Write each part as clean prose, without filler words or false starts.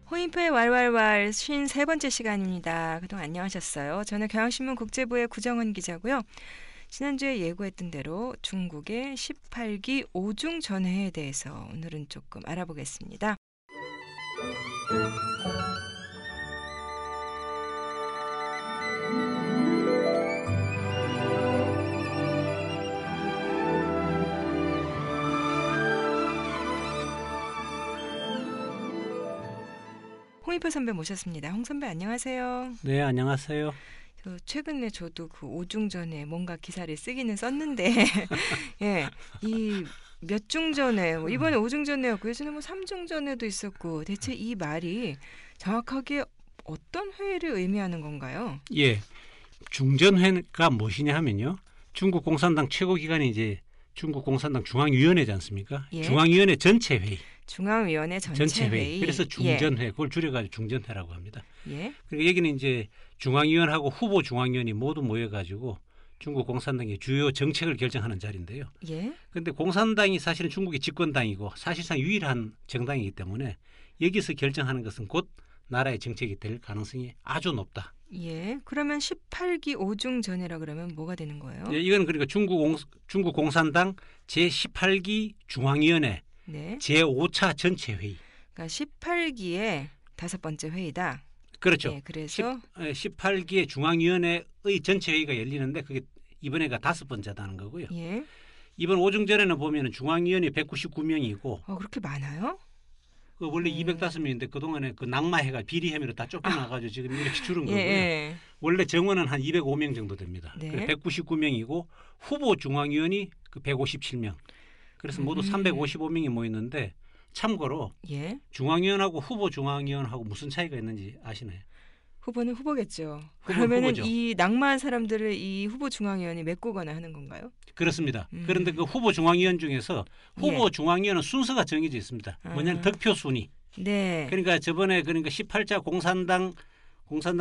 호인표의 왈왈왈 53번째 시간입니다. 그동안 안녕하셨어요. 저는 경향신문 국제부의 구정은 기자고요. 지난주에 예고했던 대로 중국의 18기 오중 전회에 대해서 오늘은 조금 알아보겠습니다. 홍익표 선배 모셨습니다. 홍 선배 안녕하세요. 네, 안녕하세요. 최근에 저도 그 오중전에 뭔가 기사를 쓰기는 썼는데 예, 이 몇 중전에 이번에 오중전에였고 예전에 뭐 삼중전에도 있었고 대체 이 말이 정확하게 어떤 회의를 의미하는 건가요? 예, 중전회가 무엇이냐 하면요. 중국 공산당 최고기관이 이제 중국 공산당 중앙위원회지 않습니까? 예? 중앙위원회 전체 회의. 중앙위원회 전체 회의. 그래서 중전회, 그걸 줄여가지고 중전회라고 합니다. 예? 그리고 여기는 이제 중앙위원하고 후보 중앙위원이 모두 모여가지고 중국 공산당의 주요 정책을 결정하는 자리인데요. 예? 그런데 공산당이 사실은 중국의 집권당이고 사실상 유일한 정당이기 때문에 여기서 결정하는 것은 곧 나라의 정책이 될 가능성이 아주 높다. 예. 그러면 18기 오중전이라 그러면 뭐가 되는 거예요? 예, 이건 그러니까 중국 공산당 제18기 중앙위원회 네. 제5차 전체 회의. 그러니까 18기의 5번째 회의다. 그렇죠. 예, 그래서 18기의 중앙위원회의 전체 회의가 열리는데 그게 이번에가 5번째다는 거고요. 예. 이번 오중전에는 보면은 중앙위원이 199명이고 그렇게 많아요? 원래 205명인데 그동안에 그 낙마해가 비리 혐의로 다 쫓겨나가지고 지금 이렇게 줄은 거고요. 예. 원래 정원은 한 205명 정도 됩니다. 네. 199명이고 후보 중앙위원이 그 157명. 그래서 모두 355명이 모였는데 참고로 예. 중앙위원하고 후보 중앙위원하고 무슨 차이가 있는지 아시나요? 후보는 후보겠죠. 후보는 그러면은 후보죠. 이 낙마한 사람들을 이 후보 중앙위원이 메꾸거나 하는 건가요? 그렇습니다. 그런데 그 후보 중앙위원 중에서 후보 중앙위원은 순서가 정해져 있습니다. 뭐냐면 득표 순위. 네. 그러니까 저번에 18차 공산당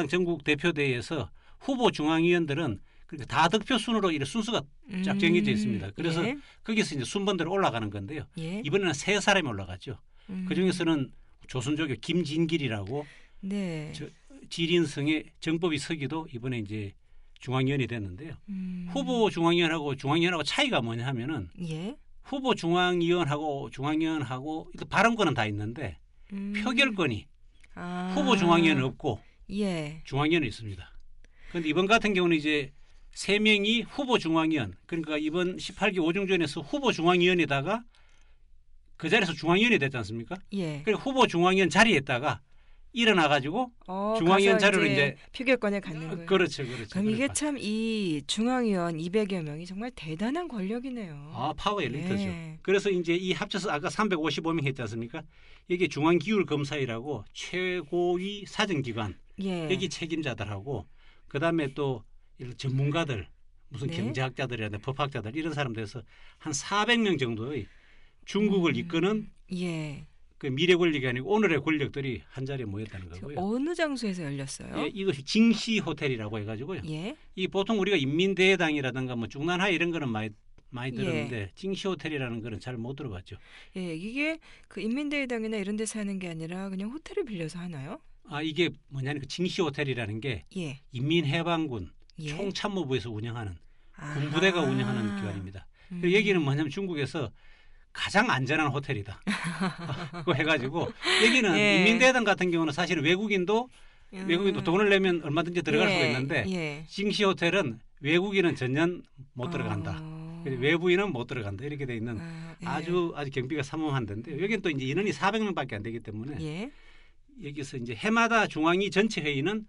전국 대표대회에서 후보 중앙위원들은 그러니까 다 득표 순으로 이런 순서가 쫙 정해져 있습니다. 그래서 예. 거기서 이제 순번대로 올라가는 건데요. 예. 이번에는 3사람이 올라가죠. 그 중에서는 조선족의 김진길이라고 네. 지린성의 정법이 서기도 이번에 이제 중앙위원이 됐는데요. 후보 중앙위원하고 차이가 뭐냐 하면은 예. 후보 중앙위원하고 발언권은 다 있는데 표결권이 후보 중앙위원은 없고 예. 중앙위원은 있습니다. 그런데 이번 같은 경우는 이제 3명이 후보 중앙위원, 그러니까 이번 18기 오중전에서 후보 중앙위원에다가 그 자리에서 중앙위원이 됐지 않습니까? 예. 그리고 후보 중앙위원 자리에다가 일어나가지고 중앙위원 자리로 이제 표결권을 갖는 거예요. 그렇죠. 그럼 이게 참 이 중앙위원 200여 명이 정말 대단한 권력이네요. 파워 엘리트죠. 예. 그래서 이제 이 합쳐서 아까 355명 했지 않습니까? 이게 중앙기율검사이라고 최고위 사정기관 예. 여기 책임자들하고 그다음에 또 이런 전문가들 무슨 네. 경제학자들이나 법학자들 이런 사람들에서 한 400명 정도의 중국을 이끄는 예. 그 미래 권력이 아니고 오늘의 권력들이 한 자리에 모였다는 거고요. 어느 장소에서 열렸어요? 예, 이것이 징시 호텔이라고 해가지고요. 예. 이 보통 우리가 인민대회당이라든가 뭐 중난하 이런 거는 많이 들었는데 징시 호텔이라는 거는 잘 못 들어봤죠. 예, 이게 그 인민대회당이나 이런 데서 하는 게 아니라 그냥 호텔을 빌려서 하나요? 이게 뭐냐면 그 징시 호텔이라는 게 예. 인민해방군 예. 총참모부에서 운영하는 군부대가 운영하는 기관입니다. 그리고 여기는 뭐냐면 중국에서 가장 안전한 호텔이다. 그거 해가지고 여기는 예. 인민대회당 같은 경우는 사실은 외국인도 돈을 내면 얼마든지 들어갈 수가 있는데 예. 징시 호텔은 외국인은 전혀 못 들어간다. 외부인은 못 들어간다. 이렇게 돼 있는 예. 아주 경비가 삼엄한 데인데요. 여기는 또 이제 인원이 400명밖에 안 되기 때문에 예. 여기서 이제 해마다 중앙위 전체 회의는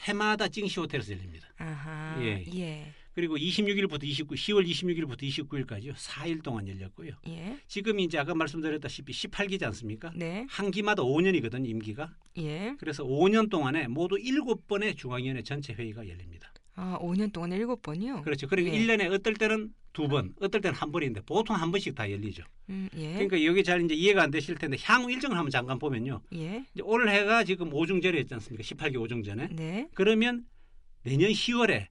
해마다 징시 호텔에서 열립니다. 아하. 예. 예. 그리고 10월 26일부터 29일까지요. 4일 동안 열렸고요. 예. 지금 이제 아까 말씀드렸다시피 18기지 않습니까? 네. 한 기마다 5년이거든요, 임기가. 예. 그래서 5년 동안에 모두 7번의 중앙위원회 전체 회의가 열립니다. 5년 동안 7번이요? 그렇죠. 그러니까 예. 1년에 어떨 때는 2번, 어떨 때는 1번인데 보통 한 번씩 다 열리죠. 예. 그러니까 여기 잘 이제 이해가 안 되실 텐데 향후 일정을 한번 잠깐 보면요. 예. 이제 올해가 지금 오중전이었지 않습니까? 18기 오중전에. 네. 그러면 내년 10월에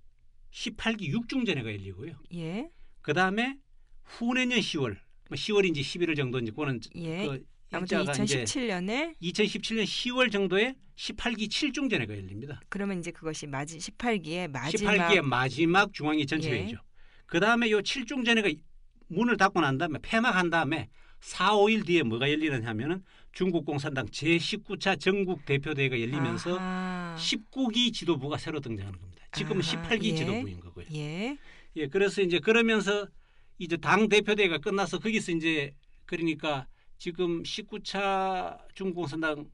18기 육중전회가 열리고요. 예. 그다음에 후내년 10월인지 11월 정도인지 그거는 예. 아무튼 일자가 이제 2017년에 2017년 10월 정도에 18기 7중전회가 열립니다. 그러면 이제 그것이 18기의 마지막 18기의 마지막 중앙위 전체회의죠. 예. 그다음에 요 7중전회가 문을 닫고 난 다음에 폐막한 다음에 4, 5일 뒤에 뭐가 열리느냐 하면은 중국 공산당 제19차 전국 대표대회가 열리면서 아하. 19기 지도부가 새로 등장하는 겁니다. 지금은 아하, 18기 예. 지도부인 거고요. 예. 예, 그래서 이제 그러면서 이제 당 대표대회가 끝나서 거기서 이제 그러니까 지금 19차 중국공산당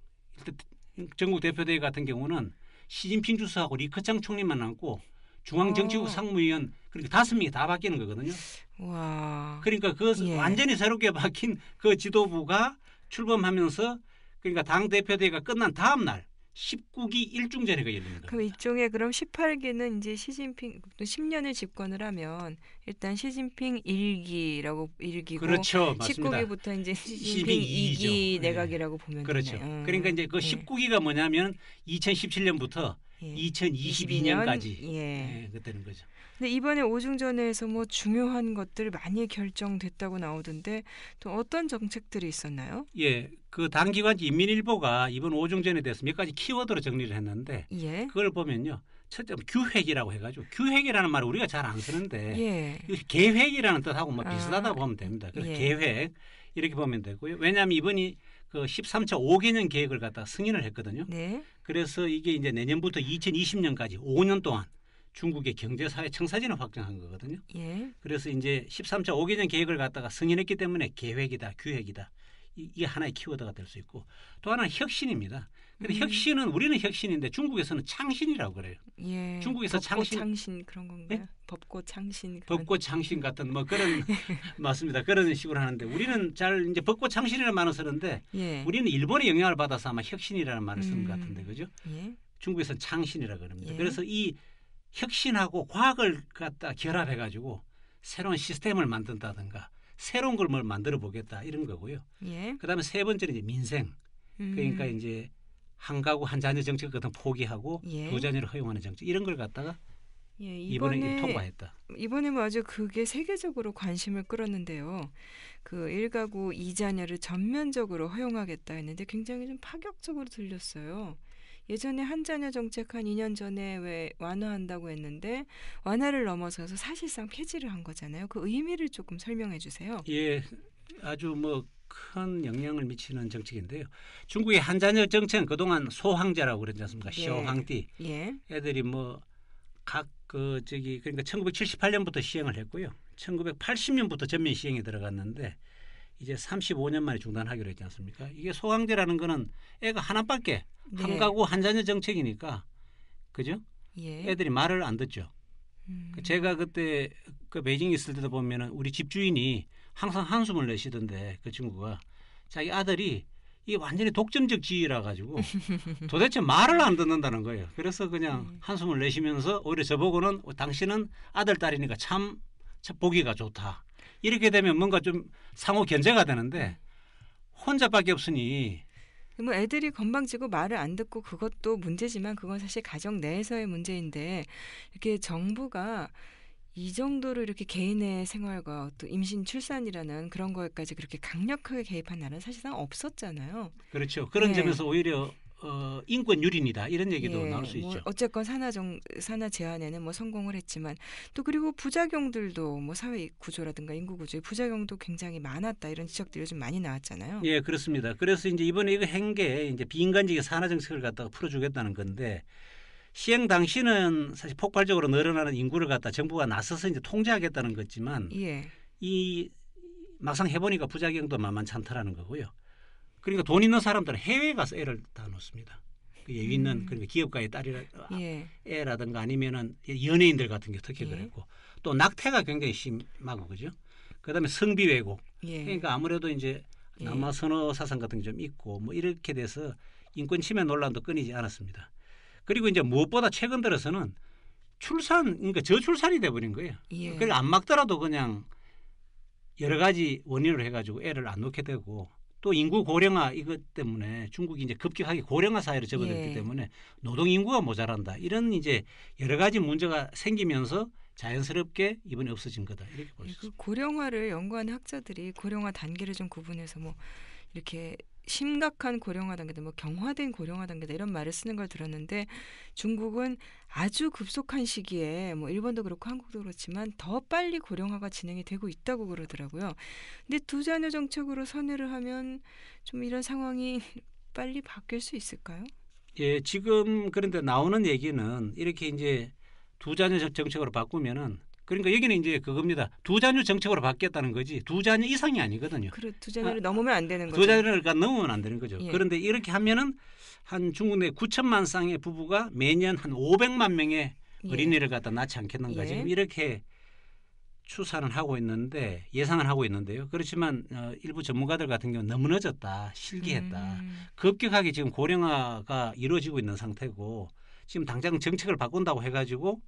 전국 대표대회 같은 경우는 시진핑 주석하고 리커창 총리만 남고 중앙정치국 상무위원 그러니까 5명이 다 바뀌는 거거든요. 와. 그러니까 그 예. 완전히 새롭게 바뀐 그 지도부가 출범하면서 그러니까 당 대표대회가 끝난 다음 날 19기 1중전회가 열리는 겁니다. 그럼 이쪽에 그럼 18기는 이제 시진핑 10년을 집권을 하면 일단 시진핑 1기라고 1기고 그렇죠, 맞습니다. 19기부터 이제 시진핑 시진핑 2기 2기 죠. 내각이라고 보면 그렇죠. 되네. 그러니까 이제 그 19기가 뭐냐면 2017년부터 예. 2022년까지 예. 그때는 거죠. 근데 이번에 오중전회에서 뭐 중요한 것들 많이 결정됐다고 나오던데 또 어떤 정책들이 있었나요? 예, 그 당기관지 인민일보가 이번 오중전에 대해서 몇 가지 키워드로 정리를 했는데 예. 그걸 보면요. 첫째 규획이라고 해가지고 규획이라는 말을 우리가 잘 안 쓰는데 예. 계획이라는 뜻하고 뭐 아, 비슷하다고 보면 됩니다. 그래서 예. 계획 이렇게 보면 되고요. 왜냐하면 이번이 그 13차 5개년 계획을 갖다 승인을 했거든요. 네. 그래서 이게 이제 내년부터 2020년까지 5년 동안 중국의 경제사회 청사진을 확장한 거거든요. 예. 그래서 이제 13차 5개년 계획을 갖다가 승인했기 때문에 계획이다, 규획이다. 이게 하나의 키워드가 될 수 있고 또 하나는 혁신입니다. 근데 혁신은 우리는 혁신인데 중국에서는 창신이라고 그래요. 예. 중국에서 창신 그런 건가요? 네? 법고 창신 그런 벚꽃 창신 같은 뭐 그런 맞습니다. 그런 식으로 하는데 우리는 잘 이제 벚꽃 창신이라는 말을 쓰는데 예. 우리는 일본의 영향을 받아서 아마 혁신이라는 말을 쓰는 것 같은데 그죠? 예. 중국에서는 창신이라고 그럽니다. 예. 그래서 이 혁신하고 과학을 갖다 결합해 가지고 새로운 시스템을 만든다든가 새로운 걸 뭘 만들어 보겠다 이런 거고요. 예. 그다음에 세 번째는 이제 민생. 그러니까 이제 한 가구 한 자녀 정책 같은 거 포기하고 예. 두 자녀를 허용하는 정책 이런 걸 갖다가 예, 이번에 통과했다. 이번에 뭐 아주 그게 세계적으로 관심을 끌었는데요. 그 1가구 2자녀를 전면적으로 허용하겠다 했는데 굉장히 좀 파격적으로 들렸어요. 예전에 한 자녀 정책 한 2년 전에 왜 완화한다고 했는데 완화를 넘어서서 사실상 폐지를 한 거잖아요. 그 의미를 조금 설명해 주세요. 예, 아주 뭐 큰 영향을 미치는 정책인데요. 중국의 한 자녀 정책은 그동안 소황제라고 그러지 않습니까? 네. 쇼황띠. 예. 애들이 뭐 각 그 저기 그러니까 1978년부터 시행을 했고요. 1980년부터 전면 시행에 들어갔는데 이제 35년 만에 중단하기로 했지 않습니까? 이게 소황제라는 거는 애가 하나밖에 네. 한 가구 한 자녀 정책이니까 그죠? 예. 애들이 말을 안 듣죠. 제가 그때 그 베이징에 있을 때도 보면은 우리 집주인이 항상 한숨을 내쉬던데 그 친구가 자기 아들이 이게 완전히 독점적 지위라 가지고 도대체 말을 안 듣는다는 거예요. 그래서 그냥 한숨을 내쉬면서 오히려 저보고는 당신은 아들 딸이니까 참 보기가 좋다. 이렇게 되면 뭔가 좀 상호 견제가 되는데 혼자밖에 없으니 뭐 애들이 건방지고 말을 안 듣고 그것도 문제지만 그건 사실 가정 내에서의 문제인데 이렇게 정부가 이 정도로 이렇게 개인의 생활과 또 임신 출산이라는 그런 거에까지 그렇게 강력하게 개입한 나라는 사실상 없었잖아요. 그렇죠. 그런 네. 점에서 오히려 인권 유린이다 이런 얘기도 예, 나올 수 뭐 있죠. 어쨌건 산하 제한에는 뭐 성공을 했지만 또 그리고 부작용들도 뭐 사회 구조라든가 인구 구조의 부작용도 굉장히 많았다 이런 지적들이 좀 많이 나왔잖아요. 예, 그렇습니다. 그래서 이제 이번에 이거 한 게 이제 비인간적인 산하 정책을 갖다가 풀어주겠다는 건데 시행 당시는 사실 폭발적으로 늘어나는 인구를 갖다 정부가 나서서 이제 통제하겠다는 거지만 예. 이 막상 해보니까 부작용도 만만찮다라는 거고요. 그러니까 돈 있는 사람들은 해외에 가서 애를 다 놓습니다. 그 여기 있는 그러니까 기업가의 예. 애라든가 아니면은 연예인들 같은 게 특히 예. 그랬고 또 낙태가 굉장히 심하고 그죠. 그다음에 성비 왜곡. 예. 그러니까 아무래도 이제 예. 남아 선호 사상 같은 게 좀 있고 뭐 이렇게 돼서 인권 침해 논란도 끊이지 않았습니다. 그리고 이제 무엇보다 최근 들어서는 출산 그러니까 저출산이 돼버린 거예요. 예. 그걸 안 막더라도 그냥 여러 가지 원인으로 해가지고 애를 안 놓게 되고 또 인구 고령화 이것 때문에 중국이 이제 급격하게 고령화 사회로 접어들기 예. 때문에 노동 인구가 모자란다 이런 이제 여러 가지 문제가 생기면서 자연스럽게 이번에 없어진 거다 이렇게 볼 수 그 있습니다. 고령화를 연구하는 학자들이 고령화 단계를 좀 구분해서 뭐 이렇게 심각한 고령화 단계다, 뭐 경화된 고령화 단계다 이런 말을 쓰는 걸 들었는데 중국은 아주 급속한 시기에 뭐 일본도 그렇고 한국도 그렇지만 더 빨리 고령화가 진행이 되고 있다고 그러더라고요. 근데 두 자녀 정책으로 선회를 하면 좀 이런 상황이 빨리 바뀔 수 있을까요? 예, 지금 그런데 나오는 얘기는 이렇게 이제 두 자녀 정책으로 바꾸면은 그러니까 여기는 이제 그겁니다. 두 자녀 정책으로 바뀌었다는 거지 두 자녀 이상이 아니거든요. 그래 두 자녀를 넘으면 안 되는 거죠. 두 자녀를 넘으면 안 되는 거죠. 예. 그런데 이렇게 하면은 한 중국 내 9천만 쌍의 부부가 매년 한 500만 명의 예. 어린이를 갖다 낳지 않겠는가. 예. 지금 이렇게 추산을 하고 있는데 예상을 하고 있는데요. 그렇지만 일부 전문가들 같은 경우는 너무 늦었다, 실기했다. 급격하게 지금 고령화가 이루어지고 있는 상태고 지금 당장 정책을 바꾼다고 해가지고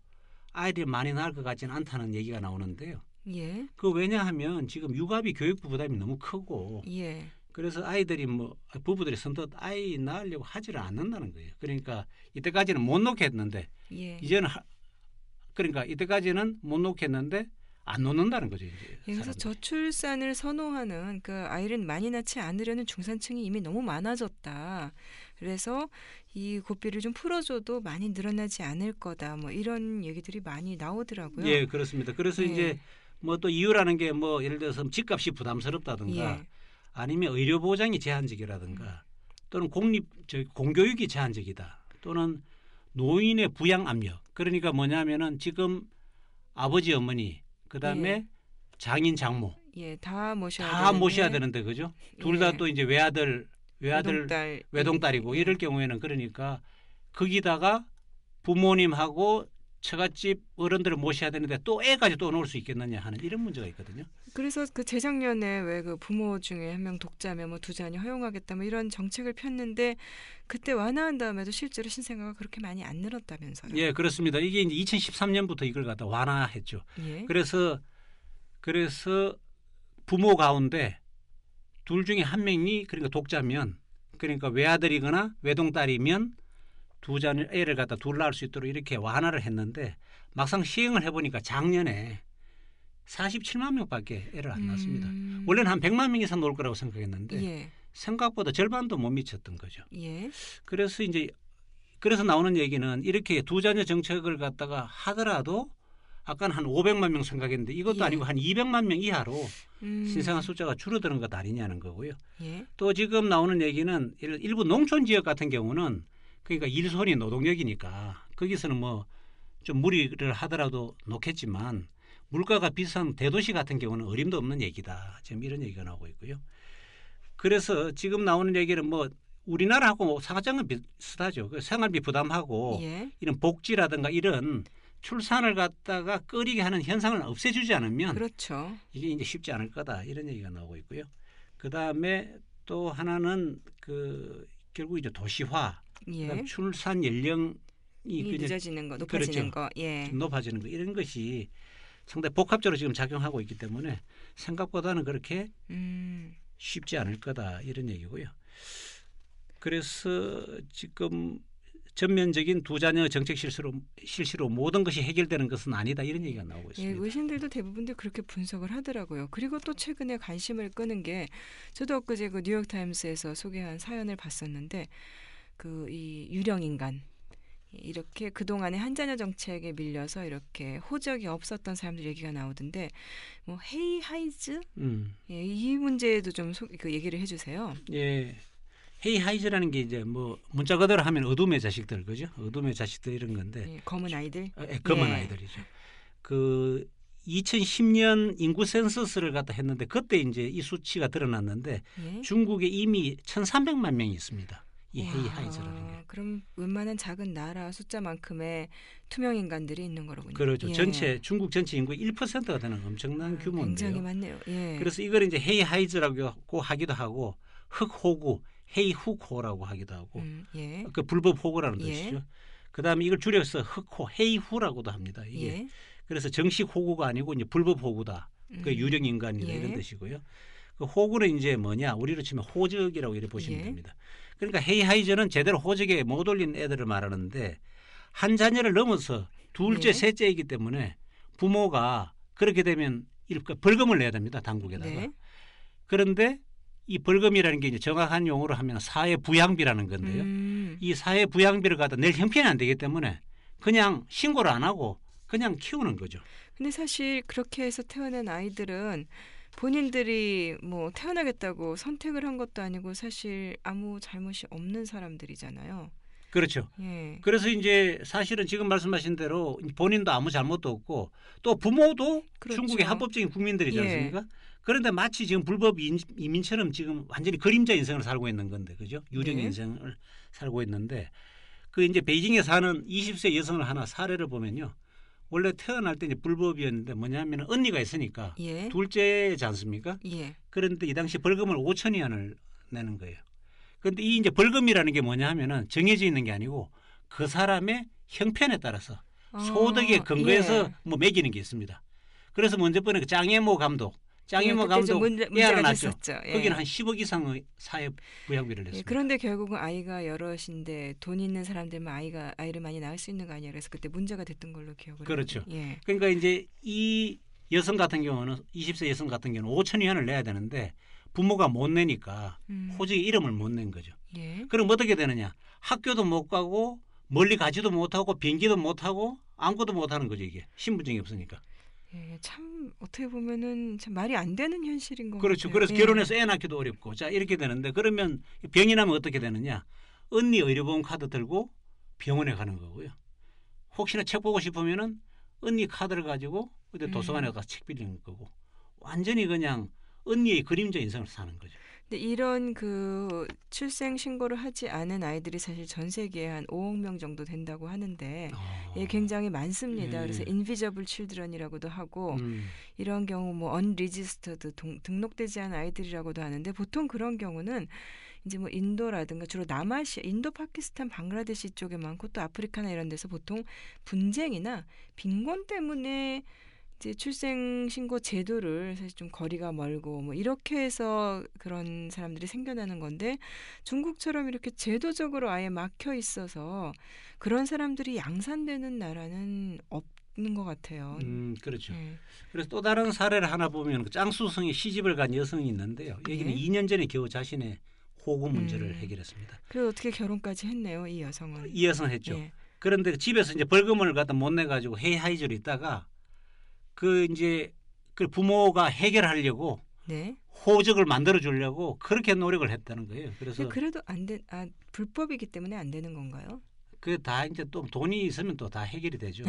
아이들이 많이 낳을 것 같지는 않다는 얘기가 나오는데요. 예. 그 왜냐하면 지금 육아비 교육비 부담이 너무 크고 예. 그래서 아이들이 뭐 부부들이 선뜻 아이 낳으려고 하지를 않는다는 거예요. 그러니까 이때까지는 못 놓겠는데 예. 이제는 그러니까 이때까지는 못 놓겠는데 안 놓는다는 거죠. 이제 그래서 사람들이. 저출산을 선호하는 그 아이를 많이 낳지 않으려는 중산층이 이미 너무 많아졌다. 그래서 이 고삐를 좀 풀어줘도 많이 늘어나지 않을 거다. 뭐 이런 얘기들이 많이 나오더라고요. 예, 그렇습니다. 그래서 예. 이제 뭐 또 이유라는 게 뭐 예를 들어서 집값이 부담스럽다든가 예. 아니면 의료 보장이 제한적이라든가 또는 공교육이 제한적이다. 또는 노인의 부양 압력. 그러니까 뭐냐면은 지금 아버지 어머니 그다음에 예. 장인 장모 예, 다 모셔야 다 되는데 모셔야 되는데 그죠? 둘 다 예. 또 이제 외아들 외동딸, 외동딸이고 예. 이럴 경우에는 그러니까 거기다가 부모님하고 처갓집 어른들을 모셔야 되는데 또 애까지 또 놓을 수 있겠느냐 하는 이런 문제가 있거든요. 그래서 그 재작년에 왜 그 부모 중에 한 명 독자면 뭐 두 자녀 허용하겠다 뭐 이런 정책을 폈는데 그때 완화한 다음에도 실제로 신생아가 그렇게 많이 안 늘었다면서요. 예, 그렇습니다. 이게 이제 2013년부터 이걸 갖다 완화했죠. 예. 그래서 부모 가운데 둘 중에 한 명이 그러니까 독자면 그러니까 외아들이거나 외동딸이면 두 자녀 애를 갖다 둘 낳을 수 있도록 이렇게 완화를 했는데 막상 시행을 해보니까 작년에 47만 명밖에 애를 안 낳았습니다. 원래는 한 100만 명 이상 놓을 거라고 생각했는데 예. 생각보다 절반도 못 미쳤던 거죠. 예. 그래서 나오는 얘기는 이렇게 두 자녀 정책을 갖다가 하더라도 아까는 한 500만 명 생각했는데 이것도 예. 아니고 한 200만 명 이하로 음. 신생아 숫자가 줄어드는 것 아니냐는 거고요. 예. 또 지금 나오는 얘기는 일부 농촌 지역 같은 경우는 그러니까 일손이 노동력이니까 거기서는 뭐 좀 무리를 하더라도 놓겠지만 물가가 비싼 대도시 같은 경우는 어림도 없는 얘기다. 지금 이런 얘기가 나오고 있고요. 그래서 지금 나오는 얘기는 뭐 우리나라하고 상하장은 비슷하죠. 그 생활비 부담하고 예. 이런 복지라든가 이런 출산을 갖다가 꺼리게 하는 현상을 없애주지 않으면 그렇죠. 이게 이제 쉽지 않을 거다. 이런 얘기가 나오고 있고요. 그 다음에 또 하나는 그 결국 이제 도시화, 예. 그다음 출산 연령이 이 늦어지는 거, 높아지는 거. 예. 높아지는 거 이런 것이 상당히 복합적으로 지금 작용하고 있기 때문에 생각보다는 그렇게 쉽지 않을 거다 이런 얘기고요. 그래서 지금 전면적인 두 자녀 정책 실시로 모든 것이 해결되는 것은 아니다 이런 얘기가 나오고 예, 있습니다. 의신들도 대부분들 그렇게 분석을 하더라고요. 그리고 또 최근에 관심을 끄는 게 저도 엊그제 그 뉴욕 타임스에서 소개한 사연을 봤었는데 그 이 유령 인간 이렇게 그동안의 한 자녀 정책에 밀려서 이렇게 호적이 없었던 사람들 얘기가 나오던데 뭐 헤이 하이즈 예, 이 문제에도 좀 그 얘기를 해주세요. 예. 헤이 하이즈라는 게 이제 뭐 문자 그대로 하면 어둠의 자식들 그죠? 어둠의 자식들 이런 건데 예, 검은 아이들. 검은 예. 아이들이죠. 그 2010년 인구 센서스를 갖다 했는데 그때 이제 이 수치가 드러났는데 예. 중국에 이미 1,300만 명이 있습니다. 이 헤이 와, 하이즈라는 게. 그럼 웬만한 작은 나라 숫자만큼의 투명 인간들이 있는 거로군요. 그렇죠. 예. 중국 전체 인구의 1%가 되는 엄청난 규모인데요. 굉장히 많네요. 예. 그래서 이걸 이제 헤이 하이즈라고 하기도 하고 흑호구, 헤이 훅호라고 하기도 하고 예. 그 불법 호구라는 예. 뜻이죠. 그다음에 이걸 줄여서 흑호, 헤이후라고도 합니다. 이게 예. 그래서 정식 호구가 아니고 이제 불법 호구다. 그 유령 인간이다 예. 이런 뜻이고요. 그 호구는 이제 뭐냐? 우리로 치면 호적이라고 이렇게 보시면 예. 됩니다. 그러니까 헤이 하이저는 제대로 호적에 못 올린 애들을 말하는데 한 자녀를 넘어서 둘째, 예. 셋째이기 때문에 부모가 그렇게 되면 벌금을 내야 됩니다. 당국에다가. 네. 그런데 이 벌금이라는 게 이제 정확한 용어로 하면 사회 부양비라는 건데요. 이 사회 부양비를 갖다 낼 형편이 안 되기 때문에 그냥 신고를 안 하고 그냥 키우는 거죠. 근데 사실 그렇게 해서 태어난 아이들은 본인들이 뭐 태어나겠다고 선택을 한 것도 아니고 사실 아무 잘못이 없는 사람들이잖아요. 그렇죠. 예. 그래서 이제 사실은 지금 말씀하신 대로 본인도 아무 잘못도 없고 또 부모도 그렇죠. 중국의 합법적인 국민들이지 예. 않습니까? 그런데 마치 지금 불법 이민처럼 지금 완전히 그림자 인생을 살고 있는 건데, 그죠? 유령 네. 인생을 살고 있는데, 그 이제 베이징에 사는 20세 여성을 하나 사례를 보면요. 원래 태어날 때 이제 불법이었는데 뭐냐면 언니가 있으니까 예. 둘째지 않습니까? 예. 그런데 이 당시 벌금을 5천 위안을 내는 거예요. 그런데 이 이제 벌금이라는 게 뭐냐 하면은 정해져 있는 게 아니고 그 사람의 형편에 따라서 소득에 근거해서 예. 뭐 매기는 게 있습니다. 그래서 먼저 번에 그 장애모 감독 예, 그때 감독 좀 애 문제가 하나 낳죠. 됐었죠. 예. 거기는 한 10억 이상의 사회 부양비를 예, 냈습니다. 그런데 결국은 아이가 여럿인데 돈 있는 사람들만 아이를 많이 낳을 수 있는 거 아니야. 그래서 그때 문제가 됐던 걸로 기억을 그렇죠. 하거든요. 예. 그러니까 이제 이 여성 같은 경우는 20세 여성 같은 경우는 5천 위안을 내야 되는데 부모가 못 내니까 호적에 이름을 못 낸 거죠. 예. 그럼 어떻게 되느냐? 학교도 못 가고 멀리 가지도 못하고 비행기도 못 타고 아무것도 못 하는 거죠. 이게 신분증이 없으니까. 예, 참 어떻게 보면은 참 말이 안 되는 현실인 것 그렇죠. 같아요. 그래서 예. 결혼해서 애 낳기도 어렵고 자 이렇게 되는데 그러면 병이 나면 어떻게 되느냐? 언니 의료보험 카드 들고 병원에 가는 거고요. 혹시나 책 보고 싶으면은 언니 카드를 가지고 그때 도서관에 가서 책 빌리는 거고 완전히 그냥 언니의 그림자 인생을 사는 거죠. 근데 이런 그 출생 신고를 하지 않은 아이들이 사실 전 세계에 한 5억 명 정도 된다고 하는데 예, 굉장히 많습니다. 예. 그래서 인비저블 칠드런이라고도 하고 이런 경우 뭐 언리지스터드 등록되지 않은 아이들이라고도 하는데 보통 그런 경우는 이제 뭐 인도라든가 주로 남아시아, 인도, 파키스탄, 방글라데시 쪽에 많고 또 아프리카나 이런 데서 보통 분쟁이나 빈곤 때문에 이제 출생 신고 제도를 사실 좀 거리가 멀고 뭐 이렇게 해서 그런 사람들이 생겨나는 건데 중국처럼 이렇게 제도적으로 아예 막혀 있어서 그런 사람들이 양산되는 나라는 없는 것 같아요. 그렇죠. 예. 그래서 또 다른 사례를 하나 보면 그 짱수성이 시집을 간 여성이 있는데요. 여기는 예. 2년 전에 겨우 자신의 호구 문제를 해결했습니다. 그래서 어떻게 결혼까지 했네요, 이 여성은. 이 여성 했죠. 예. 그런데 집에서 이제 벌금을 갖다 못 내 가지고 헤이하이즈로 있다가 그 이제 그 부모가 해결하려고 네. 호적을 만들어 주려고 그렇게 노력을 했다는 거예요. 그래서 근데 그래도 불법이기 때문에 안 되는 건가요? 그 다 이제 또 돈이 있으면 또 다 해결이 되죠.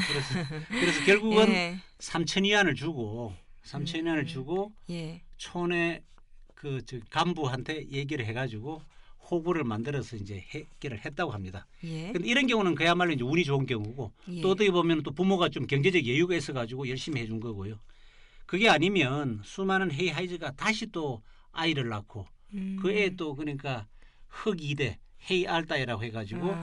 그래서 결국은 예. 3천 위안을 주고 3천 위안을 주고 예. 촌의 그 간부한테 얘기를 해가지고 호구를 만들어서 이제 해결을 했다고 합니다. 예. 근데 이런 경우는 그야말로 이제 운이 좋은 경우고 예. 또 어떻게 보면 또 부모가 좀 경제적 여유가 있어가지고 열심히 해준 거고요. 그게 아니면 수많은 헤이하이즈가 다시 또 아이를 낳고 그 애 또 그러니까 흑이대 헤이알다이라고 해가지고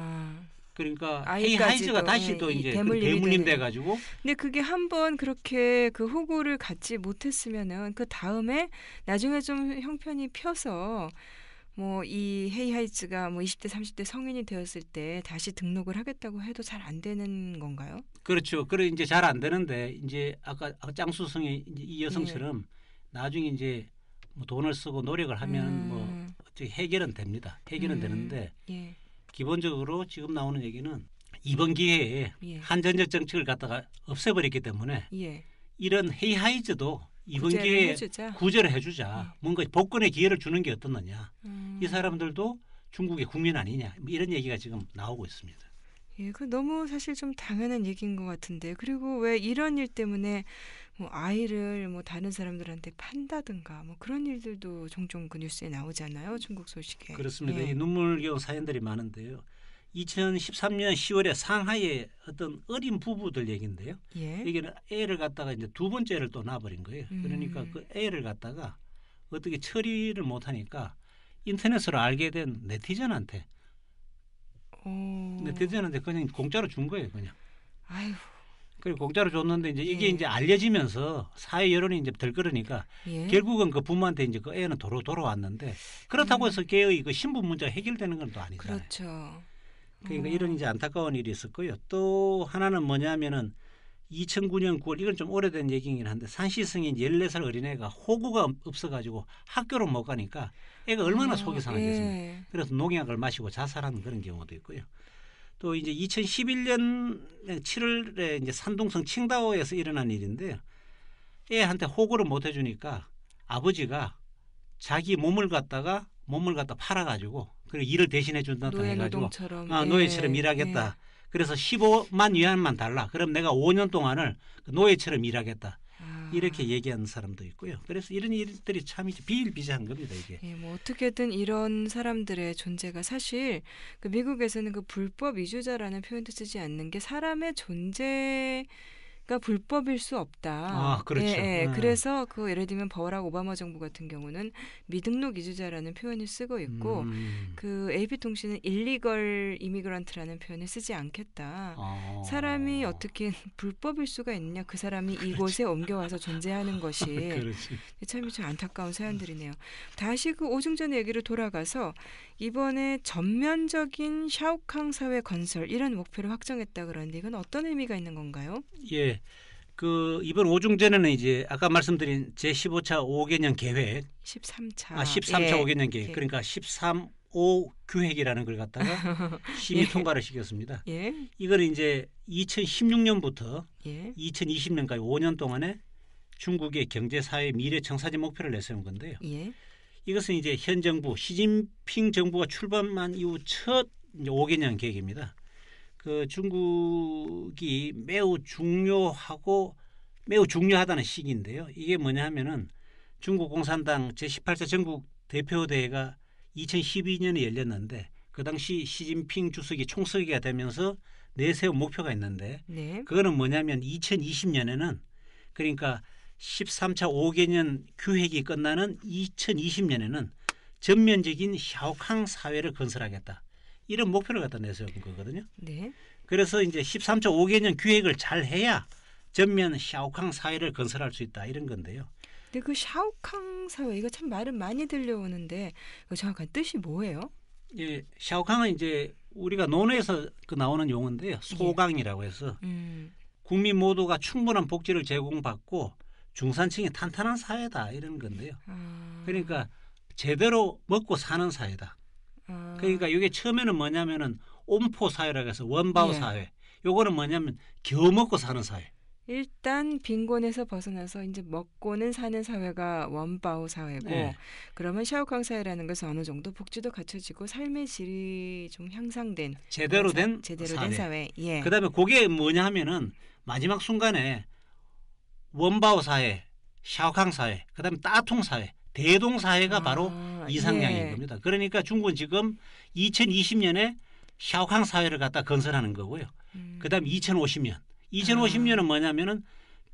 그러니까 헤이하이즈가 다시 또 이제 대물림 돼가지고. 근데 그게 한번 그렇게 그 호구를 갖지 못했으면은 그 다음에 나중에 좀 형편이 펴서 뭐 이 헤이하이즈가 뭐 20대 30대 성인이 되었을 때 다시 등록을 하겠다고 해도 잘 안 되는 건가요? 그렇죠. 그래 이제 잘 안 되는데 이제 아까 짱수성의 이 여성처럼 나중에 이제 뭐 돈을 쓰고 노력을 하면 뭐 어떻게 해결은 됩니다. 해결은 되는데 예. 기본적으로 지금 나오는 얘기는 이번 기회에 예. 한전적 정책을 갖다가 없애버렸기 때문에 예. 이런 헤이하이즈도 이번 구제를 기회에 해주자. 구제를 해주자. 뭔가 복권의 기회를 주는 게 어떻느냐. 이 사람들도 중국의 국민 아니냐. 뭐 이런 얘기가 지금 나오고 있습니다. 예, 그 너무 사실 좀 당연한 얘기인 것 같은데 그리고 왜 이런 일 때문에 뭐 아이를 뭐 다른 사람들한테 판다든가 뭐 그런 일들도 종종 그 뉴스에 나오잖아요. 중국 소식에. 그렇습니다. 예. 이 눈물겨운 사연들이 많은데요. 2013년 10월에 상하이의 어떤 어린 부부들 얘기인데요. 예. 여기는 애를 갖다가 이제 두 번째를 또 낳아버린 거예요. 그러니까 그 애를 갖다가 어떻게 처리를 못하니까 인터넷으로 알게 된 네티즌한테 그냥 공짜로 준 거예요, 그냥. 아유. 그리고 공짜로 줬는데 이제 이게 예. 이제 알려지면서 사회 여론이 이제 들끓으니까 예. 결국은 그 부모한테 이제 그 애는 돌아왔는데 그렇다고 해서 걔의 그 신분 문제가 해결되는 건 또 아니잖아요. 그렇죠. 그러니까 이런 이제 안타까운 일이 있었고요. 또 하나는 뭐냐면은 2009년 9월 이건 좀 오래된 얘기긴 한데 산시성인 14살 어린애가 호구가 없어가지고 학교를 못 가니까 애가 얼마나 속이 상하겠습니까. 예. 그래서 농약을 마시고 자살하는 그런 경우도 있고요. 또 이제 2011년 7월에 이제 산둥성 칭다오에서 일어난 일인데요. 애한테 호구를 못 해주니까 아버지가 자기 몸을 갖다 팔아가지고 그리고 일을 대신해 준다 노예 해가지고 노동처럼. 노예처럼 일하겠다. 그래서 15만 위안만 달라. 그럼 내가 5년 동안을 노예처럼 일하겠다. 이렇게 얘기하는 사람도 있고요. 그래서 이런 일들이 참 비일비재한 겁니다. 이게. 예, 뭐 어떻게든 이런 사람들의 존재가 사실 그 미국에서는 그 불법 이주자라는 표현도 쓰지 않는 게 사람의 존재가 불법일 수 없다. 그렇죠. 예. 그래서 그 예를 들면 버락 오바마 정부 같은 경우는 미등록 이주자라는 표현을 쓰고 있고 그 AP통신은 일리걸 이미그런트라는 표현을 쓰지 않겠다. 사람이 어떻게 불법일 수가 있느냐. 그 사람이 이곳에 옮겨와서 존재하는 것이 그렇지. 참 안타까운 사연들이네요. 다시 그 오중전의 얘기로 돌아가서 이번에 전면적인 샤오캉 사회 건설 이런 목표를 확정했다 그러는데 이건 어떤 의미가 있는 건가요? 예. 그 이번 오중전에는 이제 아까 말씀드린 제15차 5개년 계획 13차. 13차 예. 5개년 계획 그러니까 13오 규획이라는 걸 갖다가 심의 예. 통과를 시켰습니다. 예. 이걸 이제 2016년부터 예. 2020년까지 5년 동안에 중국의 경제 사회 미래 청사진 목표를 내세운 건데요. 예. 이것은 이제 현 정부 시진핑 정부가 출범한 이후 첫 5개년 계획입니다. 그 중국이 매우 중요하다는 시기인데요. 이게 뭐냐 하면은 중국 공산당 제18차 전국 대표대회가 2012년에 열렸는데 그 당시 시진핑 주석이 총서기가 되면서 내세운 목표가 있는데 네. 그거는 뭐냐면 2020년에는 그러니까 13차 5개년 규획이 끝나는 2020년에는 전면적인 샤오캉 사회를 건설하겠다. 이런 목표를 갖다 내세운 거거든요. 네. 그래서 이제 13차 5개년 규획을 잘 해야 전면 샤오캉 사회를 건설할 수 있다. 이런 건데요. 근데 그 샤오캉 사회 이거 참 말은 많이 들려오는데 그 정확한 뜻이 뭐예요? 예, 샤오캉은 이제 우리가 논어에서 그 나오는 용어인데요. 소강이라고 해서 국민 모두가 충분한 복지를 제공받고 중산층이 탄탄한 사회다 이런 건데요. 그러니까 제대로 먹고 사는 사회다. 그러니까 이게 처음에는 뭐냐면은 옴포 사회라고 해서 원바오 예. 사회. 요거는 뭐냐면 겨우 먹고 사는 사회. 일단 빈곤에서 벗어나서 이제 먹고는 사는 사회가 원바오 사회고 네. 그러면 샤오캉 사회라는 것은 어느 정도 복지도 갖춰지고 삶의 질이 좀 향상된 제대로 된 사회. 예. 그다음에 그게 뭐냐 하면은 마지막 순간에 원바오 사회, 샤오캉 사회, 그다음에 따통 사회, 대동 사회가 바로 이상향인 겁니다. 그러니까 중국은 지금 2020년에 샤오캉 사회를 갖다 건설하는 거고요. 그다음에 2050년은 뭐냐면은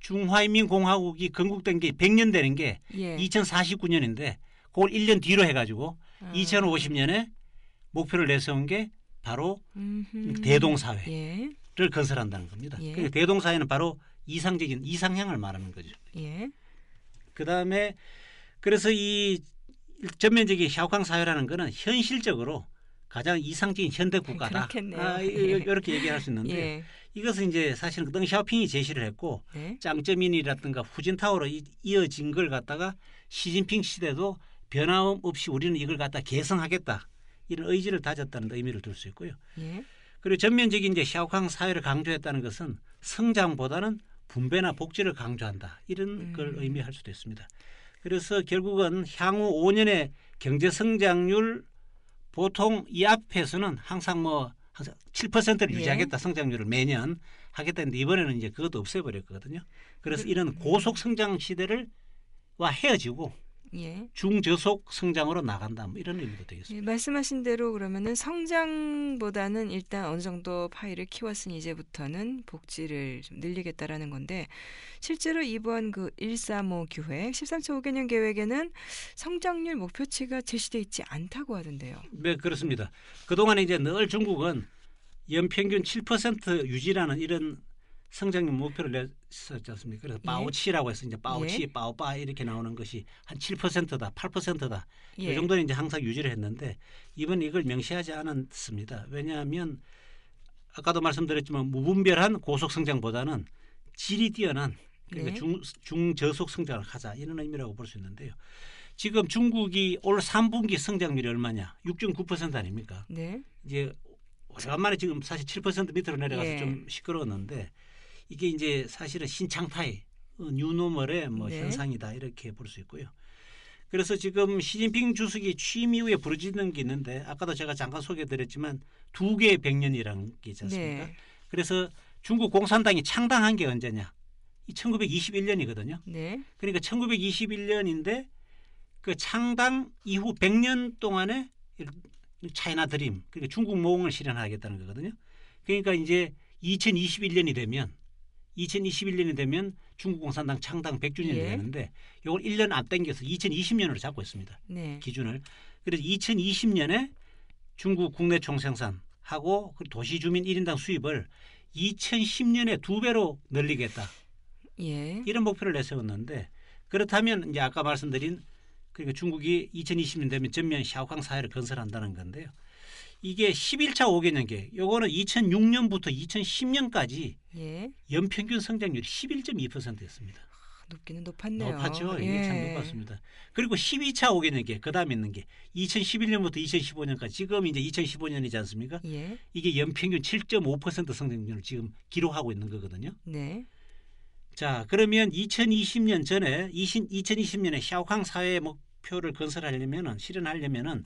중화인민공화국이 건국된 게 100년 되는 게 2049년인데 그걸 1년 뒤로 해가지고 2050년에 목표를 내세운 게 바로 대동사회를 건설한다는 겁니다. 그러니까 대동사회는 바로 이상향을 말하는 거죠. 그다음에 그래서 이 전면적인 샤오캉 사회라는 거는 현실적으로 가장 이상적인 현대 국가다. 이렇게 얘기할 수 있는데 이것은 이제 사실은 덩 샤오핑이 제시를 했고 짱쩌민이라든가 후진타오로 이어진 걸 갖다가 시진핑 시대도 변함없이 우리는 이걸 갖다 개성하겠다. 이런 의지를 다졌다는 의미를 둘 수 있고요. 그리고 전면적인 이제 샤오캉 사회를 강조했다는 것은 성장보다는 분배나 복지를 강조한다. 이런 걸 의미할 수도 있습니다. 그래서 결국은 향후 5년의 경제 성장률 보통 이 앞에서는 항상 7%를 유지하겠다. 성장률을 매년 하겠다 했는데 이번에는 이제 그것도 없애버렸거든요. 그래서 이런 고속 성장 시대와 헤어지고 중저속 성장으로 나간다. 이런 의미도 되겠습니다. 말씀하신 대로 그러면은 성장보다는 일단 어느 정도 파이를 키웠으니 이제부터는 복지를 좀 늘리겠다라는 건데 실제로 이번 그 135 규획 13차 5개년 계획에는 성장률 목표치가 제시되어 있지 않다고 하던데요. 네, 그렇습니다. 그동안에 이제 늘 중국은 연평균 7% 유지라는 이런 성장률 목표를 냈었지 않습니까? 그래서 빠오치라고 해서 이제 빠오치, 빠오빠 이렇게 나오는 것이 한 7%다, 8%다. 이 정도는 이제 항상 유지를 했는데 이번 이걸 명시하지 않았습니다. 왜냐하면 아까도 말씀드렸지만 무분별한 고속 성장보다는 질이 뛰어난 그러니까 네. 중저속 성장을 하자 이런 의미라고 볼 수 있는데요. 지금 중국이 올 3분기 성장률이 얼마냐? 6.9% 아닙니까? 네. 이제 오래간만에 지금 사실 7% 밑으로 내려가서 예. 좀 시끄러웠는데 이게 이제 사실은 신常態, 뉴노멀의 뭐 네. 현상이다 이렇게 볼 수 있고요. 그래서 지금 시진핑 주석이 취임 이후에 부르짖는 게 있는데 아까도 제가 잠깐 소개해드렸지만 두 개의 백년이라는 게 있지 않습니까? 네. 그래서 중국 공산당이 창당한 게 언제냐? 이 1921년이거든요. 네. 그러니까 1921년인데 그 창당 이후 100년 동안에 차이나 드림, 그러니까 중국 모흥을 실현하겠다는 거거든요. 그러니까 이제 2021년이 되면 중국 공산당 창당 100주년이 예. 되는데 이걸 1년 안 당겨서 2020년으로 잡고 있습니다. 네. 기준을. 그래서 2020년에 중국 국내 총생산하고 도시 주민 1인당 수입을 2010년에 2배로 늘리겠다. 예. 이런 목표를 내세웠는데 그렇다면 이제 아까 말씀드린 그러니까 중국이 2020년 되면 전면 샤오강 사회를 건설한다는 건데요. 이게 11차 5개년 계획. 요거는 2006년부터 2010년까지 예. 연평균 성장률이 11.2%였습니다. 높기는 높았네요. 높았죠. 이게 예. 참 높았습니다. 그리고 12차 5개년 계획. 그다음에 있는 게 2011년부터 2015년까지 지금 이제 2015년이지 않습니까? 예. 이게 연평균 7.5% 성장률을 지금 기록하고 있는 거거든요. 네. 자, 그러면 2020년 전에 2020년에 샤오강 사회 목표를 건설하려면은 실현하려면은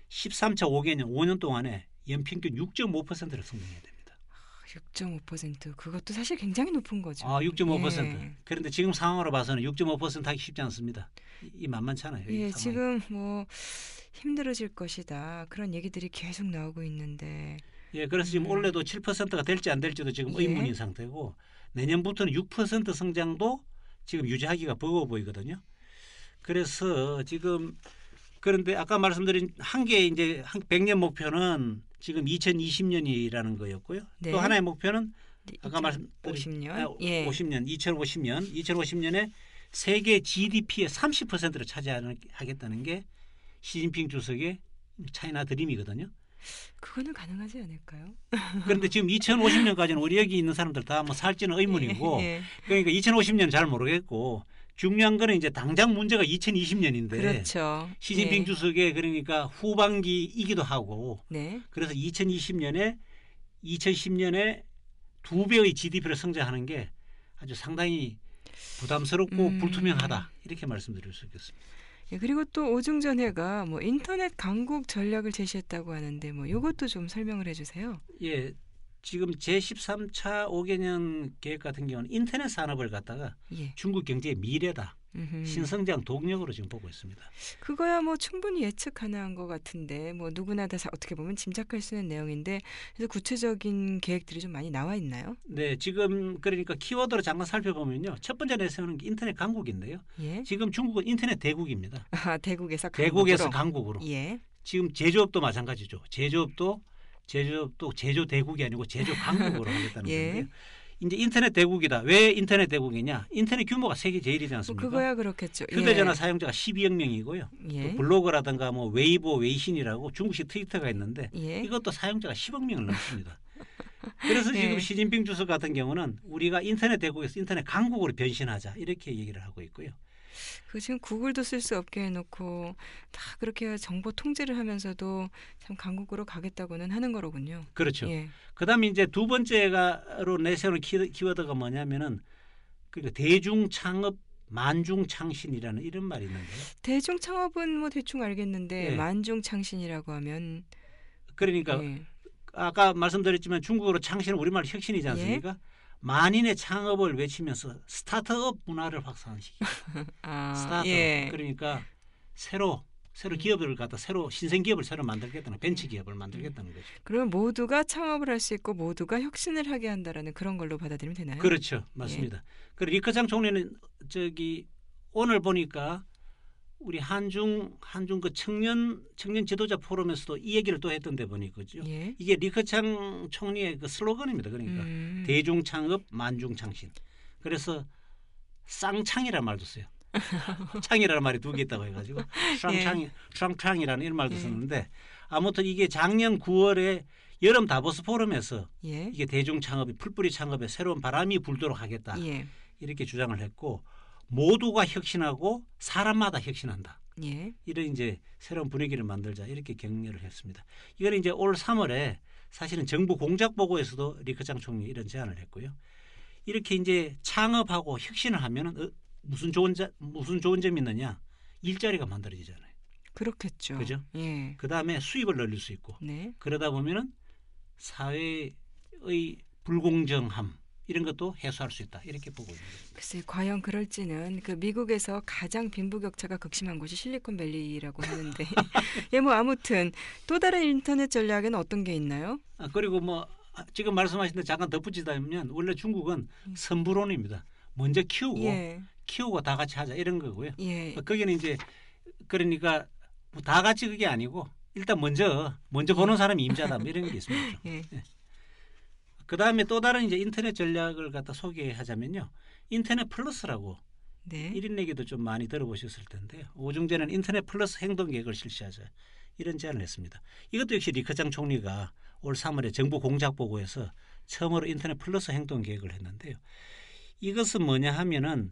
13차 5개년 5년 동안에 연평균 6.5%를 성장해야 됩니다. 6.5% 그것도 사실 굉장히 높은 거죠. 아, 6.5%. 예. 그런데 지금 상황으로 봐서는 6.5% 하기 쉽지 않습니다. 이 만만찮아요. 이 예, 상황이. 지금 뭐 힘들어질 것이다. 그런 얘기들이 계속 나오고 있는데. 예, 그래서 지금 올해도 7%가 될지 안 될지도 지금 예. 의문인 상태고 내년부터는 6% 성장도 지금 유지하기가 버거워 보이거든요. 그래서 지금 그런데 아까 말씀드린 한 개 이제 100년 목표는 지금 2020년이라는 거였고요. 네. 또 하나의 목표는 아까 말씀드린 50년. 예. 2050년에 세계 GDP의 30%를 차지하겠다는 게 시진핑 주석의 차이나 드림이거든요. 그거는 가능하지 않을까요? 그런데 지금 2050년까지는 우리 여기 있는 사람들 다 뭐 살지는 의문이고 예. 그러니까 2050년 잘 모르겠고 중요한 거는 이제 당장 문제가 2020년인데 그렇죠. 시진핑 예. 주석의 그러니까 후반기이기도 하고 네. 그래서 2010년에 2배의 GDP를 성장하는 게 아주 상당히 부담스럽고 불투명하다 이렇게 말씀드릴 수 있겠습니다. 예, 그리고 또 오중전회가 뭐 인터넷 강국 전략을 제시했다고 하는데 뭐 이것도 좀 설명을 해주세요. 예, 지금 제13차 5개년 계획 같은 경우는 인터넷 산업을 갖다가 예. 중국 경제의 미래다. 음흠. 신성장 동력으로 지금 보고 있습니다. 그거야 뭐 충분히 예측 가능한 것 같은데 뭐 누구나 다 어떻게 보면 짐작할 수 있는 내용인데 그래서 구체적인 계획들이 좀 많이 나와 있나요? 네, 지금 그러니까 키워드로 잠깐 살펴보면요. 첫 번째 내세우는 게 인터넷 강국인데요. 예. 지금 중국은 인터넷 대국입니다. 아, 대국에서 대국에서 강국으로. 강국으로. 예. 지금 제조업도 마찬가지죠. 제조업도 제조 대국이 아니고 제조 강국으로 하겠다는 예. 건데요. 이제 인터넷 대국이다. 왜 인터넷 대국이냐? 인터넷 규모가 세계 제일이지 뭐 않습니까? 그거야 그렇겠죠. 휴대전화 예. 사용자가 12억 명이고요. 예. 또 블로그라든가 뭐 웨이보, 웨이신이라고 중국식 트위터가 있는데 예. 이것도 사용자가 10억 명을 넘습니다. 그래서 예. 지금 시진핑 주석 같은 경우는 우리가 인터넷 대국에서 인터넷 강국으로 변신하자 이렇게 얘기를 하고 있고요. 그 지금 구글도 쓸 수 없게 해놓고 다 그렇게 정보 통제를 하면서도 참 강국으로 가겠다고는 하는 거로군요. 그렇죠. 예. 그다음에 이제 두 번째가로 내세우는 키워드가 뭐냐면은 그러니까 대중창업 만중창신이라는 이런 말이 있는데요. 대중창업은 뭐 대충 알겠는데 예. 만중창신이라고 하면 그러니까 예. 아까 말씀드렸지만 중국어로 창신은 우리말 혁신이지 않습니까? 만인의 창업을 외치면서 스타트업 문화를 확산시키고 아, 스타트업 예. 그러니까 새로 기업을 갖다 새로 신생 기업을 새로 만들겠다는 벤처 기업을 만들겠다는 거죠. 그러면 모두가 창업을 할 수 있고 모두가 혁신을 하게 한다라는 그런 걸로 받아들이면 되나요? 그렇죠, 맞습니다. 그리고 리커창 총리는 저기 오늘 보니까 우리 한중 그 청년 지도자 포럼에서도 이 얘기를 또 했던데 보니까죠. 예. 이게 리커창 총리의 그 슬로건입니다. 그러니까 대중창업 만중창신. 그래서 쌍창이라는 말도 써요. 창이라는 말이 두 개 있다고 해가지고 쌍창이라는 이런 말도 예. 썼는데 아무튼 이게 작년 9월에 여름 다보스 포럼에서 예. 이게 대중 창업이 풀뿌리 창업에 새로운 바람이 불도록 하겠다. 예. 이렇게 주장을 했고 모두가 혁신하고 사람마다 혁신한다. 예. 이런 이제 새로운 분위기를 만들자 이렇게 격려를 했습니다. 이거는 이제 올 3월에 사실은 정부 공작 보고에서도 리커창 총리 이런 제안을 했고요. 이렇게 이제 창업하고 혁신을 하면은 무슨 좋은 점이 있느냐? 일자리가 만들어지잖아요. 그렇겠죠. 그죠? 예. 그 다음에 수입을 늘릴 수 있고 네. 그러다 보면은 사회의 불공정함 이런 것도 해소할 수 있다 이렇게 보고 있는 거죠. 글쎄 과연 그럴지는 그 미국에서 가장 빈부격차가 극심한 곳이 실리콘밸리라고 하는데 예, 뭐 아무튼 또 다른 인터넷 전략에는 어떤 게 있나요? 그리고 뭐 지금 말씀하신 데 잠깐 덧붙이자면 원래 중국은 선부론입니다. 먼저 키우고 다 같이 하자 이런 거고요. 예. 거기는 이제 그러니까 뭐 다 같이 그게 아니고 일단 먼저 보는 사람이 임자다 뭐 이런 게 있습니다. 예. 그 다음에 또 다른 이제 인터넷 전략을 갖다 소개하자면요. 인터넷 플러스라고 네. 1인 얘기도 좀 많이 들어보셨을 텐데요. 오중전에는 인터넷 플러스 행동 계획을 실시하자 이런 제안을 했습니다. 이것도 역시 리커창 총리가 올 3월에 정부 공작 보고에서 처음으로 인터넷 플러스 행동 계획을 했는데요. 이것은 뭐냐 하면은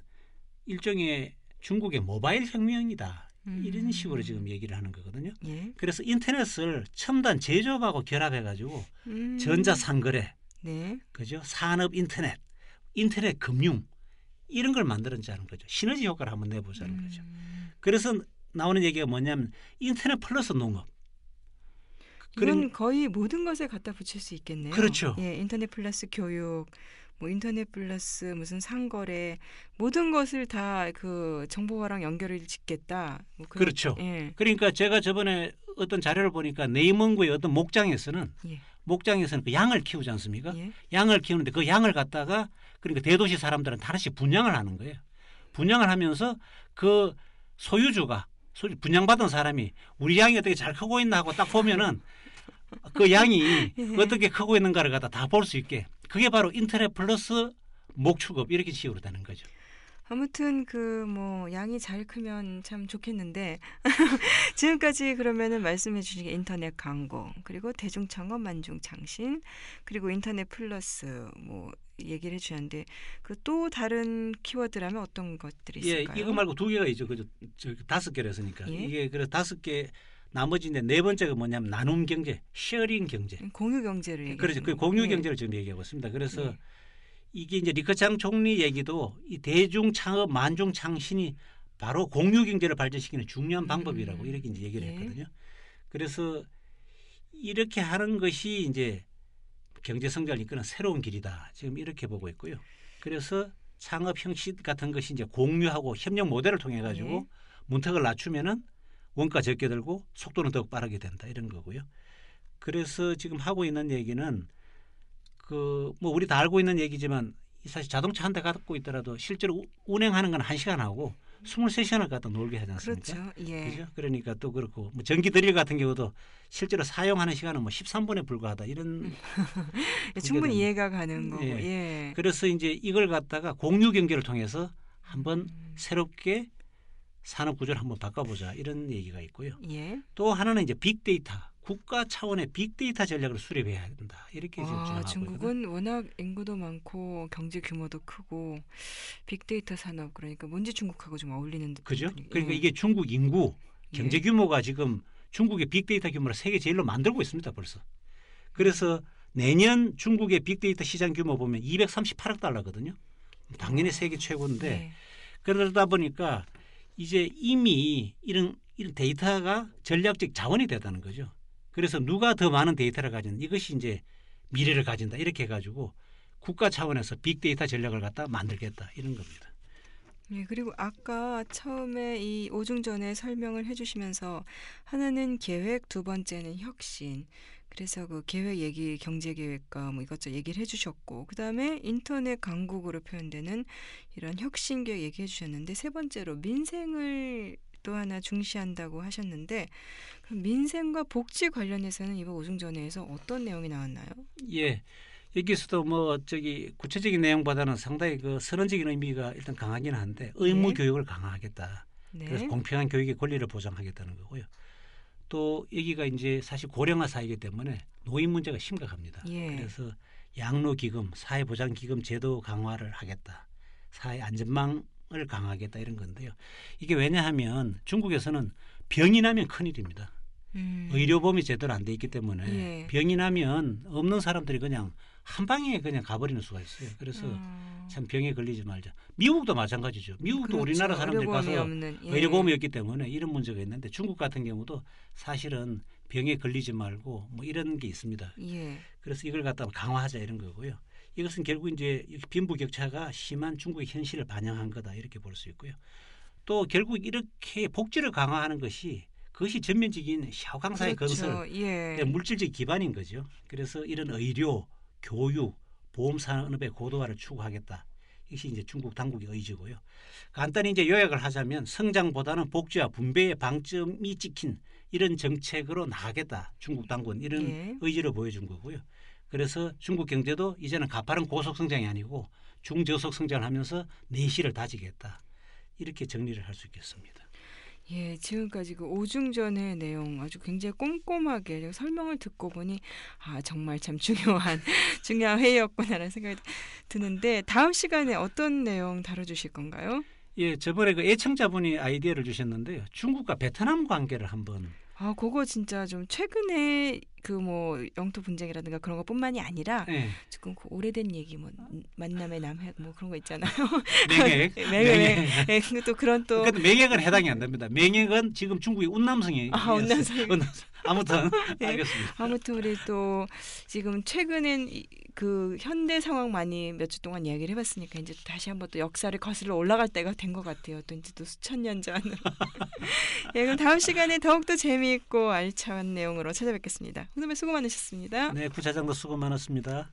일종의 중국의 모바일 혁명이다. 이런 식으로 지금 얘기를 하는 거거든요. 예. 그래서 인터넷을 첨단 제조업하고 결합해가지고 전자상거래, 네. 그죠? 산업 인터넷 금융 이런 걸 만들자는 거죠. 시너지 효과를 한번 내보자는 거죠. 그래서 나오는 얘기가 뭐냐면 인터넷 플러스 농업. 이건 거의 모든 것에 갖다 붙일 수 있겠네요. 그렇죠. 예, 인터넷 플러스 교육, 뭐 인터넷 플러스 무슨 상거래 모든 것을 다 그 정보화랑 연결을 짓겠다. 뭐 그렇죠. 예. 그러니까 제가 저번에 어떤 자료를 보니까 네이먼구의 어떤 목장에서는 예. 그 양을 키우지 않습니까? 예. 양을 키우는데 그 양을 갖다가 그러니까 대도시 사람들은 하나씩 분양을 하는 거예요. 분양을 하면서 그 소유주가 분양받은 사람이 우리 양이 어떻게 잘 크고 있나 하고 딱 보면은 그 양이 예. 어떻게 크고 있는가를 갖다 다 볼 수 있게 그게 바로 인터넷 플러스 목축업 이렇게 식으로 되는 거죠. 아무튼 그 뭐 양이 잘 크면 참 좋겠는데 지금까지 그러면은 말씀해 주신 게 인터넷 광고 그리고 대중창업 만중창신 그리고 인터넷 플러스 뭐 얘기를 해주셨는데 그 또 다른 키워드라면 어떤 것들이 있을까요? 예, 이거 말고 두 개가 있죠. 그죠? 5개를 했으니까 예? 이게 그래서 5개 나머지인데 네 번째가 뭐냐면 나눔 경제, 쉐어링 경제. 공유 경제를 얘기하는 그렇죠. 그 거고. 공유 예. 경제를 지금 얘기하고 있습니다. 그래서 예. 이게 이제 리커창 총리 얘기도 이 대중 창업 만중 창신이 바로 공유 경제를 발전시키는 중요한 방법이라고 이렇게 이제 얘기를 예. 했거든요. 그래서 이렇게 하는 것이 이제 경제 성장을 이끄는 새로운 길이다. 지금 이렇게 보고 있고요. 그래서 창업 형식 같은 것이 이제 공유하고 협력 모델을 통해 가지고 문턱을 낮추면은 원가 적게 들고 속도는 더욱 빠르게 된다 이런 거고요. 그래서 지금 하고 있는 얘기는 그 뭐 우리 다 알고 있는 얘기지만 사실 자동차 한 대 갖고 있더라도 실제로 운행하는 건 1시간 하고 23시간을 갖다 놀게 하지 않습니까? 그렇죠. 예. 그죠? 그러니까 또 그렇고 뭐 전기 드릴 같은 경우도 실제로 사용하는 시간은 뭐 13분에 불과하다 이런 충분히 이해가 가는 거고. 예. 예. 그래서 이제 이걸 갖다가 공유 경제를 통해서 한번 새롭게 산업 구조를 한번 바꿔보자 이런 얘기가 있고요. 예. 또 하나는 이제 빅데이터 국가 차원의 빅데이터 전략을 수립해야 된다 이렇게 지금 주장하고 중국은 있거든요. 워낙 인구도 많고 경제 규모도 크고 빅데이터 산업 그러니까 뭔지 중국하고 좀 어울리는 듯한 그죠? 분위기. 그러니까 예. 이게 중국 인구 경제 예. 규모가 지금 중국의 빅데이터 규모를 세계 제일로 만들고 있습니다 벌써. 그래서 내년 중국의 빅데이터 시장 규모 보면 238억 달러거든요. 당연히 세계 최고인데 예. 그러다 보니까 이제 이미 이런 데이터가 전략적 자원이 되다는 거죠. 그래서 누가 더 많은 데이터를 가진 이것이 이제 미래를 가진다 이렇게 해가지고 국가 차원에서 빅데이터 전략을 갖다 만들겠다 이런 겁니다. 예, 그리고 아까 처음에 이 오중전에 설명을 해주시면서 하나는 계획, 두 번째는 혁신. 그래서 그 계획 얘기, 경제 계획과 뭐 이것저것 얘기를 해주셨고, 그 다음에 인터넷 강국으로 표현되는 이런 혁신 계획 얘기해 주셨는데, 세 번째로 민생을 또 하나 중시한다고 하셨는데, 그럼 민생과 복지 관련해서는 이번 오중전에서 어떤 내용이 나왔나요? 예. 여기서도 뭐 구체적인 내용보다는 상당히 그 선언적인 의미가 일단 강하긴 한데 의무 네. 교육을 강화하겠다. 네. 그래서 공평한 교육의 권리를 보장하겠다는 거고요. 또 여기가 이제 사실 고령화 사회이기 때문에 노인 문제가 심각합니다. 예. 그래서 양로기금, 사회보장기금 제도 강화를 하겠다. 사회 안전망을 강화하겠다 이런 건데요. 이게 왜냐하면 중국에서는 병이 나면 큰일입니다. 의료보험이 제대로 안 돼 있기 때문에 예. 병이 나면 없는 사람들이 그냥 한 방에 그냥 가버리는 수가 있어요. 그래서 참 병에 걸리지 말자. 미국도 마찬가지죠. 미국도 그렇죠. 우리나라 사람들이 의료보험이 가서 없는, 예. 의료보험이 없기 때문에 이런 문제가 있는데 중국 같은 경우도 사실은 병에 걸리지 말고 뭐 이런 게 있습니다. 예. 그래서 이걸 갖다가 강화하자 이런 거고요. 이것은 결국 이제 빈부격차가 심한 중국의 현실을 반영한 거다 이렇게 볼 수 있고요. 또 결국 이렇게 복지를 강화하는 것이 그것이 전면적인 샤오강사의 그렇죠. 건설, 예. 물질적 기반인 거죠. 그래서 이런 의료, 교육, 보험 산업의 고도화를 추구하겠다. 이것이 이제 중국 당국의 의지고요. 간단히 이제 요약을 하자면 성장보다는 복지와 분배의 방점이 찍힌 이런 정책으로 나가겠다. 중국 당국은 이런 예. 의지를 보여준 거고요. 그래서 중국 경제도 이제는 가파른 고속 성장이 아니고 중저속 성장을 하면서 내실을 다지겠다. 이렇게 정리를 할 수 있겠습니다. 예, 지금까지 그 오중전의 내용 아주 굉장히 꼼꼼하게 설명을 듣고 보니 정말 참 중요한 회의였구나라는 생각이 드는데 다음 시간에 어떤 내용 다뤄주실 건가요? 예, 저번에 그 애청자분이 아이디어를 주셨는데요. 중국과 베트남 관계를 한번. 그거 진짜 좀 최근에 그 뭐 영토 분쟁이라든가 그런 것뿐만이 아니라 예. 지금 그 오래된 얘기 뭐 만남의 남핵 뭐 그런 거 있잖아요. 맹액. 맹액. 예, 또 그런 또 그러니까 맹액은 해당이 안 됩니다. 맹액은 지금 중국이 운남성이. 운남성. 아무튼 예. 알겠습니다. 아무튼 우리 또 지금 최근엔 그 현대 상황 많이 몇 주 동안 이야기를 해봤으니까 이제 또 다시 한번 또 역사를 거슬러 올라갈 때가 된 것 같아요. 또 이제 또 수천 년 전. 예, 그럼 다음 시간에 더욱더 재미있고 알찬 내용으로 찾아뵙겠습니다. 선생님 수고 많으셨습니다. 네, 부차장도 수고 많았습니다.